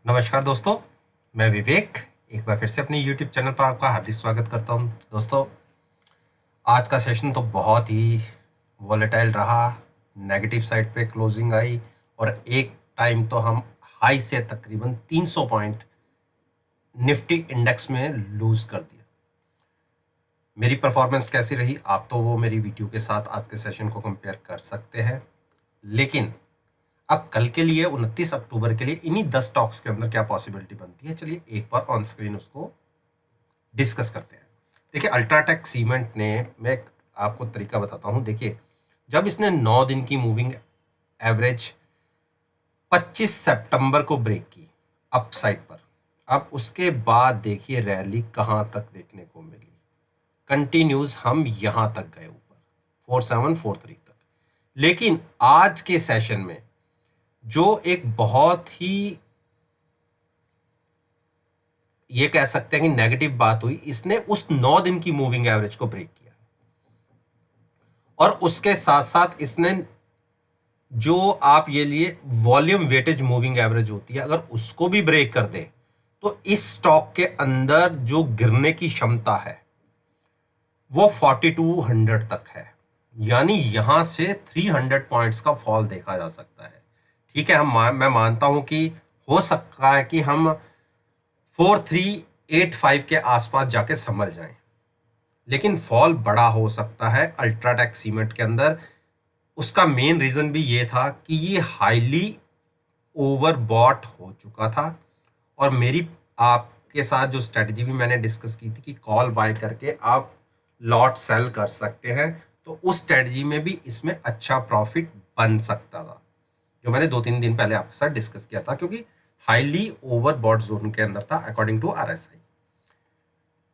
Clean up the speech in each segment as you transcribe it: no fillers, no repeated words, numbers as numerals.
नमस्कार दोस्तों, मैं विवेक एक बार फिर से अपने YouTube चैनल पर आपका हार्दिक स्वागत करता हूं। दोस्तों, आज का सेशन तो बहुत ही वॉलेटाइल रहा। नेगेटिव साइड पे क्लोजिंग आई और एक टाइम तो हम हाई से तकरीबन 300 पॉइंट निफ्टी इंडेक्स में लूज कर दिया। मेरी परफॉर्मेंस कैसी रही आप तो वो मेरी वीडियो के साथ आज के सेशन को कंपेयर कर सकते हैं, लेकिन अब कल के लिए 29 अक्टूबर के लिए इन्हीं 10 स्टॉक्स के अंदर क्या पॉसिबिलिटी बनती है, चलिए एक बार ऑन स्क्रीन उसको डिस्कस करते हैं। देखिए, अल्ट्राटेक सीमेंट ने, मैं आपको तरीका बताता हूं। देखिए, जब इसने 9 दिन की मूविंग एवरेज 25 सितंबर को ब्रेक की अप साइड पर, अब उसके बाद देखिए रैली कहां तक देखने को मिली। कंटिन्यूज हम यहां तक गए ऊपर 4743 तक। लेकिन आज के सेशन में जो एक बहुत ही, ये कह सकते हैं कि नेगेटिव बात हुई, इसने उस 9 दिन की मूविंग एवरेज को ब्रेक किया और उसके साथ साथ इसने जो आप ये लिए वॉल्यूम वेटेज मूविंग एवरेज होती है, अगर उसको भी ब्रेक कर दे तो इस स्टॉक के अंदर जो गिरने की क्षमता है वो 4200 तक है। यानी यहां से 300 पॉइंट्स का फॉल देखा जा सकता है। ठीक है, मैं मानता हूं कि हो सकता है कि हम 4385 के आसपास जाके संभल जाएं, लेकिन फॉल बड़ा हो सकता है अल्ट्राटेक सीमेंट के अंदर। उसका मेन रीजन भी ये था कि ये हाईली ओवरबॉट हो चुका था और मेरी आपके साथ जो स्ट्रेटजी भी मैंने डिस्कस की थी कि कॉल बाय करके आप लॉट सेल कर सकते हैं, तो उस स्ट्रेटजी में भी इसमें अच्छा प्रॉफिट बन सकता था, जो मैंने 2-3 दिन पहले आपके साथ डिस्कस किया था, क्योंकि हाईली ओवरबॉट जोन के अंदर था अकॉर्डिंग टू RSI।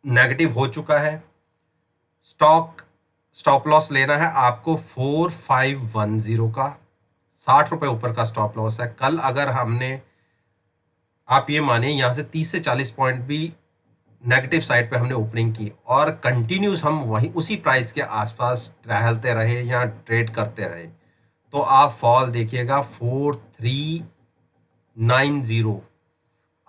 नेगेटिव हो चुका है। स्टॉप लॉस लेना है आपको 4510 का, 60 रुपए ऊपर का स्टॉप लॉस है। कल अगर हमने, आप ये मानिए, यहां से 30 से 40 पॉइंट भी नेगेटिव साइड पे हमने ओपनिंग की और कंटिन्यूस हम वहीं उसी प्राइस के आसपास टहलते रहे या ट्रेड करते रहे, तो आप फॉल देखिएगा 4390।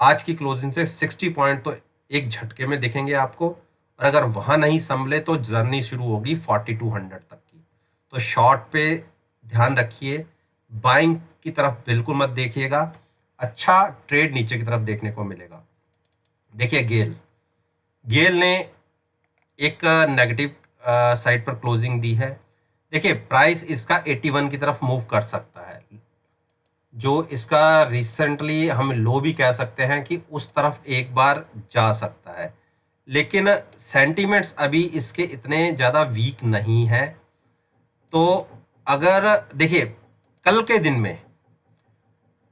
आज की क्लोजिंग से 60 पॉइंट तो एक झटके में दिखेंगे आपको, और अगर वहां नहीं संभले तो जर्नी शुरू होगी 4200 तक की। तो शॉर्ट पे ध्यान रखिए, बाइंग की तरफ बिल्कुल मत देखिएगा। अच्छा ट्रेड नीचे की तरफ देखने को मिलेगा। देखिए, गेल ने एक नेगेटिव साइड पर क्लोजिंग दी है। देखिए, प्राइस इसका 81 की तरफ मूव कर सकता है, जो इसका रिसेंटली हम लो भी कह सकते हैं कि उस तरफ एक बार जा सकता है, लेकिन सेंटीमेंट्स अभी इसके इतने ज़्यादा वीक नहीं है। तो अगर देखिए, कल के दिन में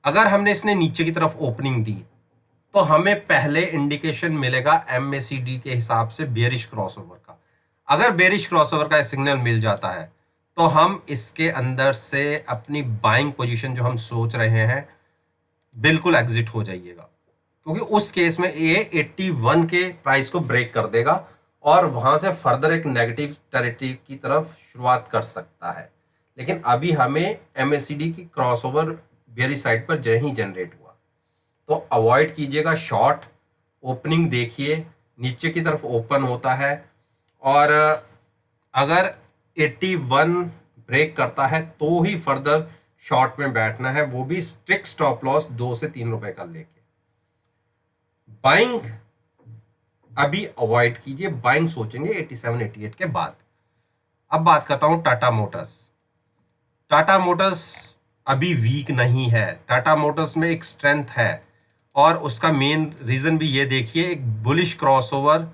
अगर हमने इसने नीचे की तरफ ओपनिंग दी तो हमें पहले इंडिकेशन मिलेगा MACD के हिसाब से बेरिश क्रॉसओवर का। अगर बेरिश क्रॉसओवर का सिग्नल मिल जाता है तो हम इसके अंदर से अपनी बाइंग पोजीशन जो हम सोच रहे हैं बिल्कुल एग्जिट हो जाइएगा, क्योंकि उस केस में ये 81 के प्राइस को ब्रेक कर देगा और वहां से फर्दर एक नेगेटिव टेरिटरी की तरफ शुरुआत कर सकता है। लेकिन अभी हमें MACD की क्रॉसओवर बेरिश साइड पर जय ही जनरेट हुआ, तो अवॉइड कीजिएगा शॉर्ट। ओपनिंग देखिए नीचे की तरफ ओपन होता है, और अगर 81 ब्रेक करता है तो ही फर्दर शॉर्ट में बैठना है, वो भी स्ट्रिक्ट स्टॉप लॉस 2 से 3 रुपए का लेके। बाइंग अभी अवॉइड कीजिए, बाइंग सोचेंगे 87-88 के बाद। अब बात करता हूं टाटा मोटर्स। टाटा मोटर्स अभी वीक नहीं है, टाटा मोटर्स में एक स्ट्रेंथ है, और उसका मेन रीजन भी ये देखिए, एक बुलिश क्रॉसओवर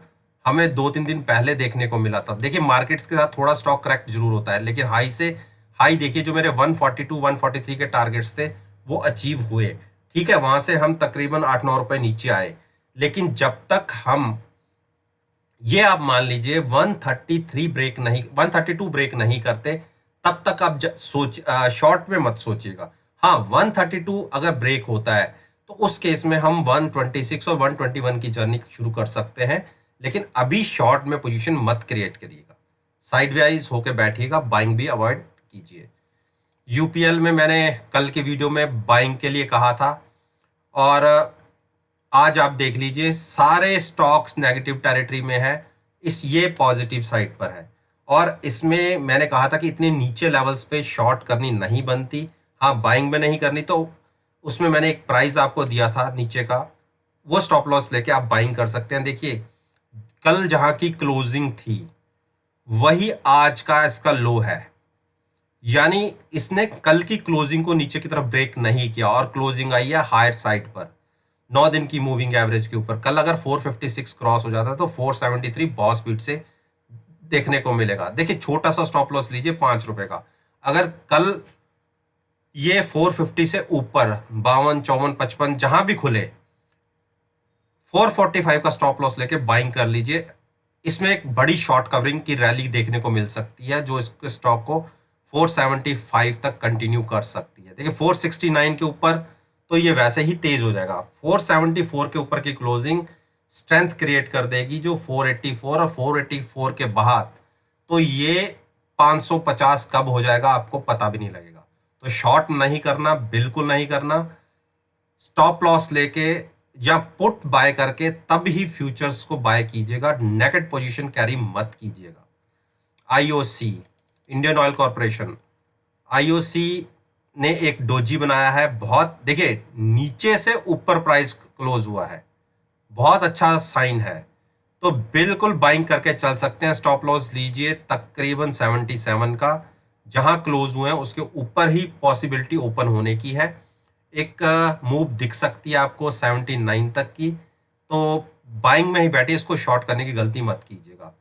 हमें 2-3 दिन पहले देखने को मिला था। देखिए, मार्केट्स के साथ थोड़ा स्टॉक करेक्ट जरूर होता है, लेकिन हाई से हाई देखिए, जो मेरे 142-143 के टारगेट्स थे वो अचीव हुए। ठीक है, वहां से हम तकरीबन 8-9 रुपए नीचे आए, लेकिन जब तक हम, ये आप मान लीजिए 132 ब्रेक नहीं करते, तब तक आप शॉर्ट में मत सोचिएगा। हाँ, 132 अगर ब्रेक होता है तो उस केस में हम 126 और 121 की जर्नी शुरू कर सकते हैं, लेकिन अभी शॉर्ट में पोजीशन मत क्रिएट करिएगा, साइडवाइज होके बैठिएगा, बाइंग भी अवॉइड कीजिए। UPL में मैंने कल के वीडियो में बाइंग के लिए कहा था, और आज आप देख लीजिए सारे स्टॉक्स नेगेटिव टेरिटरी में है, ये पॉजिटिव साइड पर है। और इसमें मैंने कहा था कि इतने नीचे लेवल्स पे शॉर्ट करनी नहीं बनती, हाँ बाइंग में नहीं करनी, तो उसमें मैंने एक प्राइस आपको दिया था नीचे का, वो स्टॉप लॉस लेके आप बाइंग कर सकते हैं। देखिए कल जहां की क्लोजिंग थी वही आज का इसका लो है, यानी इसने कल की क्लोजिंग को नीचे की तरफ ब्रेक नहीं किया और क्लोजिंग आई है हायर साइड पर 9 दिन की मूविंग एवरेज के ऊपर। कल अगर 456 क्रॉस हो जाता है तो 473 बहुत स्पीड से देखने को मिलेगा। देखिए छोटा सा स्टॉप लॉस लीजिए ₹5 का, अगर कल ये 450 से ऊपर 52, 54, 55 जहां भी खुले 445 का स्टॉप लॉस लेके बाइंग कर लीजिए। इसमें एक बड़ी शॉर्ट कवरिंग की रैली देखने को मिल सकती है जो इस स्टॉक को 475 तक कंटिन्यू कर सकती है। देखिए 469 के ऊपर तो ये वैसे ही तेज हो जाएगा, 474 के ऊपर की क्लोजिंग स्ट्रेंथ क्रिएट कर देगी जो 484, और 484 के बाद तो ये 550 कब हो जाएगा आपको पता भी नहीं लगेगा। तो शॉर्ट नहीं करना, बिल्कुल नहीं करना, स्टॉप लॉस लेके या पुट बाय करके तब ही फ्यूचर्स को बाय कीजिएगा, नेकेड पोजीशन कैरी मत कीजिएगा। IOC, Indian oil corporation, IOC ने एक डोजी बनाया है, बहुत देखिए नीचे से ऊपर प्राइस क्लोज हुआ है, बहुत अच्छा साइन है, तो बिल्कुल बाइंग करके चल सकते हैं। स्टॉप लॉस लीजिए तकरीबन 77 का, जहां क्लोज हुए हैं उसके ऊपर ही पॉसिबिलिटी ओपन होने की है। एक मूव दिख सकती है आपको 79 तक की, तो बाइंग में ही बैठे, इसको शॉर्ट करने की गलती मत कीजिएगा।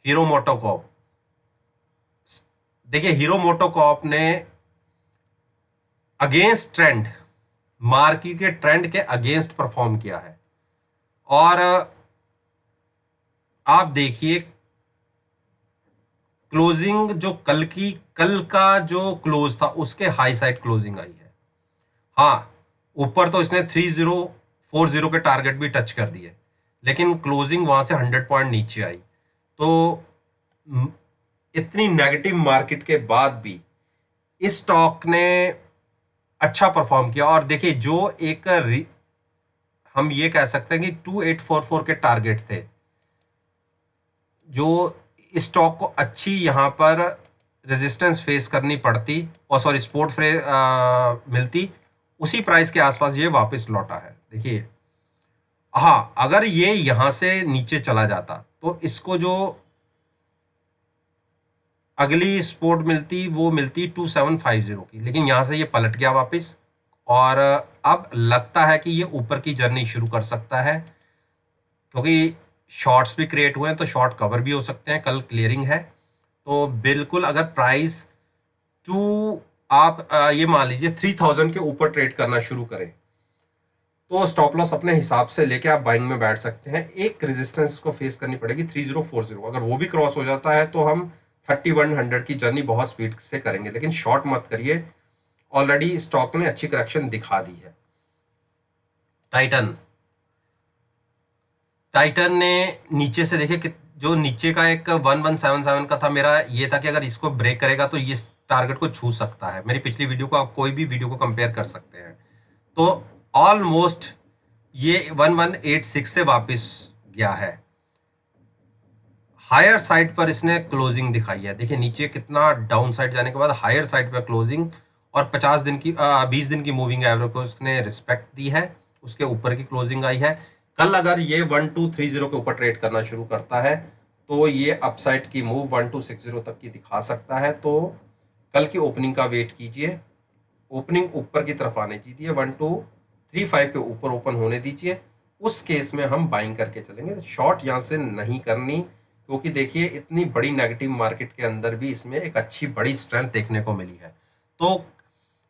हीरो मोटोकॉर्प, देखिए हीरो मोटोकॉर्प ने अगेंस्ट ट्रेंड, मार्केट के ट्रेंड के अगेंस्ट परफॉर्म किया है, और आप देखिए क्लोजिंग जो कल का जो क्लोज था उसके हाई साइड क्लोजिंग आई है। हाँ ऊपर तो इसने 3040 के टारगेट भी टच कर दिए, लेकिन क्लोजिंग वहां से 100 पॉइंट नीचे आई। तो इतनी नेगेटिव मार्केट के बाद भी इस स्टॉक ने अच्छा परफॉर्म किया। और देखिए जो एक हम ये कह सकते हैं कि 2844 के टारगेट थे, जो इस स्टॉक को अच्छी यहां पर रेजिस्टेंस फेस करनी पड़ती, और सॉरी सपोर्ट मिलती, उसी प्राइस के आसपास ये वापस लौटा है। देखिए हाँ अगर ये यहां से नीचे चला जाता तो इसको जो अगली सपोर्ट मिलती वो मिलती 2750 की, लेकिन यहां से ये पलट गया वापस, और अब लगता है कि ये ऊपर की जर्नी शुरू कर सकता है, क्योंकि शॉर्ट्स भी क्रिएट हुए हैं तो शॉर्ट कवर भी हो सकते हैं। कल क्लियरिंग है, तो बिल्कुल अगर प्राइस आप ये मान लीजिए 3000 के ऊपर ट्रेड करना शुरू करें तो स्टॉप लॉस अपने हिसाब से लेके आप बाइंग में बैठ सकते हैं। एक रेजिस्टेंस को फेस करनी पड़ेगी 3040, अगर वो भी क्रॉस हो जाता है तो हम 3100 की जर्नी बहुत स्पीड से करेंगे, लेकिन शॉर्ट मत करिए, ऑलरेडी स्टॉक ने अच्छी करेक्शन दिखा दी है। टाइटन ने नीचे से देखे कि जो नीचे का एक 1177 का था, मेरा ये था कि अगर इसको ब्रेक करेगा तो ये टारगेट को छू सकता है। मेरी पिछली वीडियो को आप कोई भी वीडियो को कंपेयर कर सकते हैं, तो ऑलमोस्ट ये 1186 से वापस गया है। हायर साइड पर इसने क्लोजिंग दिखाई है, देखिए नीचे कितना डाउन साइड जाने के बाद हायर साइड पर क्लोजिंग, और 20 दिन की मूविंग एवरेज को इसने रिस्पेक्ट दी है, उसके ऊपर की क्लोजिंग आई है। कल अगर ये 1230 के ऊपर ट्रेड करना शुरू करता है तो ये अपसाइड की मूव 1260 तक की दिखा सकता है। तो कल की ओपनिंग का वेट कीजिए, ओपनिंग ऊपर की तरफ आने दीजिए, 1235 के ऊपर ओपन होने दीजिए, उस केस में हम बाइंग करके चलेंगे। शॉर्ट यहां से नहीं करनी, क्योंकि देखिए इतनी बड़ी नेगेटिव मार्केट के अंदर भी इसमें एक अच्छी बड़ी स्ट्रेंथ देखने को मिली है। तो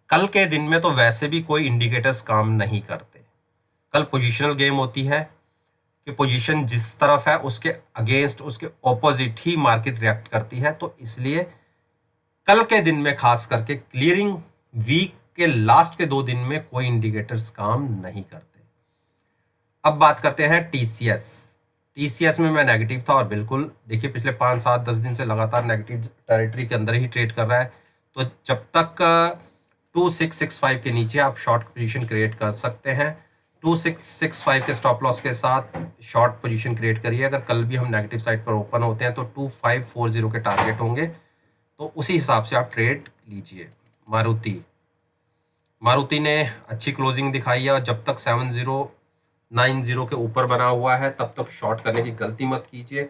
कल के दिन में तो वैसे भी कोई इंडिकेटर्स काम नहीं करते, कल पोजीशनल गेम होती है कि पोजीशन जिस तरफ है उसके अगेंस्ट, उसके ऑपोजिट ही मार्केट रिएक्ट करती है। तो इसलिए कल के दिन में खास करके क्लियरिंग वीक के लास्ट के 2 दिन में कोई इंडिकेटर्स काम नहीं करते। अब बात करते हैं टीसीएस में मैं नेगेटिव था, और बिल्कुल देखिए पिछले 5, 7, 10 दिन से लगातार नेगेटिव टेरिटरी के अंदर ही ट्रेड कर रहा है। तो जब तक 2665 के नीचे आप शॉर्ट पोजीशन क्रिएट कर सकते हैं। 2665 के स्टॉप लॉस के साथ शॉर्ट पोजीशन क्रिएट करिए। अगर कल भी हम नेगेटिव साइड पर ओपन होते हैं तो 2540 के टारगेट होंगे, तो उसी हिसाब से आप ट्रेड लीजिए। मारुति ने अच्छी क्लोजिंग दिखाई है, और जब तक 7090 के ऊपर बना हुआ है तब तक शॉर्ट करने की गलती मत कीजिए।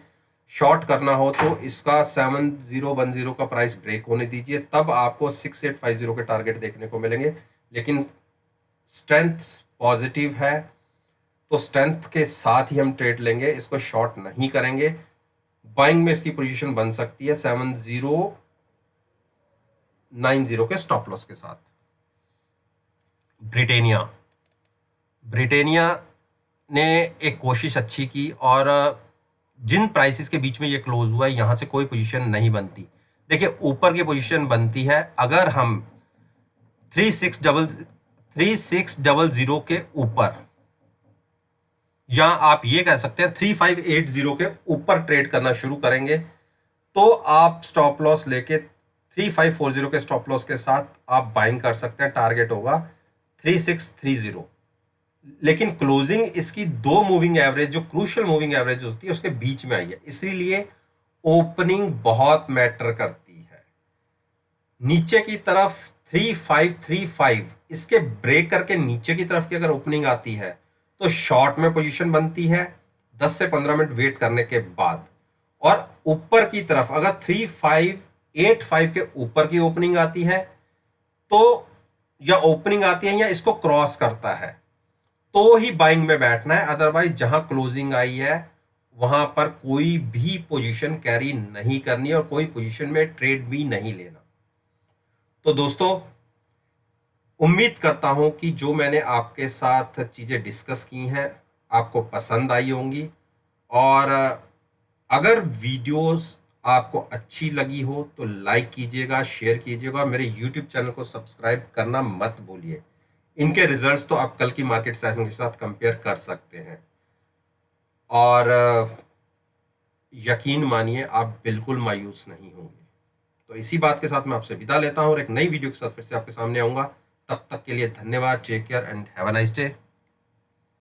शॉर्ट करना हो तो इसका 7010 का प्राइस ब्रेक होने दीजिए, तब आपको 6850 के टारगेट देखने को मिलेंगे। लेकिन स्ट्रेंथ पॉजिटिव है तो स्ट्रेंथ के साथ ही हम ट्रेड लेंगे, इसको शॉर्ट नहीं करेंगे। बाइंग में इसकी पोजीशन बन सकती है 7090 के स्टॉप लॉस के साथ। ब्रिटेनिया ने एक कोशिश अच्छी की, और जिन प्राइसेस के बीच में ये क्लोज हुआ है यहां से कोई पोजीशन नहीं बनती। देखिए ऊपर की पोजीशन बनती है अगर हम 3600 के ऊपर, या आप ये कह सकते हैं 3580 के ऊपर ट्रेड करना शुरू करेंगे, तो आप स्टॉप लॉस लेके 3540 के स्टॉप लॉस के साथ आप बाइंग कर सकते हैं। टारगेट होगा 3630। लेकिन क्लोजिंग इसकी दो मूविंग एवरेज, जो क्रूशियल मूविंग एवरेज होती है, उसके बीच में आई है, इसीलिए ओपनिंग बहुत मैटर करती है। नीचे की तरफ 3535 इसके ब्रेक करके नीचे की तरफ की अगर ओपनिंग आती है तो शॉर्ट में पोजीशन बनती है 10 से 15 मिनट वेट करने के बाद। और ऊपर की तरफ अगर 3585 के ऊपर की ओपनिंग आती है तो, या ओपनिंग आती है या इसको क्रॉस करता है, तो ही बाइंग में बैठना है। अदरवाइज जहां क्लोजिंग आई है वहां पर कोई भी पोजीशन कैरी नहीं करनी और कोई पोजीशन में ट्रेड भी नहीं लेना। तो दोस्तों, उम्मीद करता हूं कि जो मैंने आपके साथ चीजें डिस्कस की हैं आपको पसंद आई होंगी, और अगर वीडियोस आपको अच्छी लगी हो तो लाइक कीजिएगा, शेयर कीजिएगा, मेरे यूट्यूब चैनल को सब्सक्राइब करना मत भूलिए। इनके रिजल्ट्स तो आप कल की मार्केट सेशन के साथ कंपेयर कर सकते हैं, और यकीन मानिए आप बिल्कुल मायूस नहीं होंगे। तो इसी बात के साथ मैं आपसे विदा लेता हूं और एक नई वीडियो के साथ फिर से आपके सामने आऊंगा। तब तक के लिए धन्यवाद। Take care and have a nice day.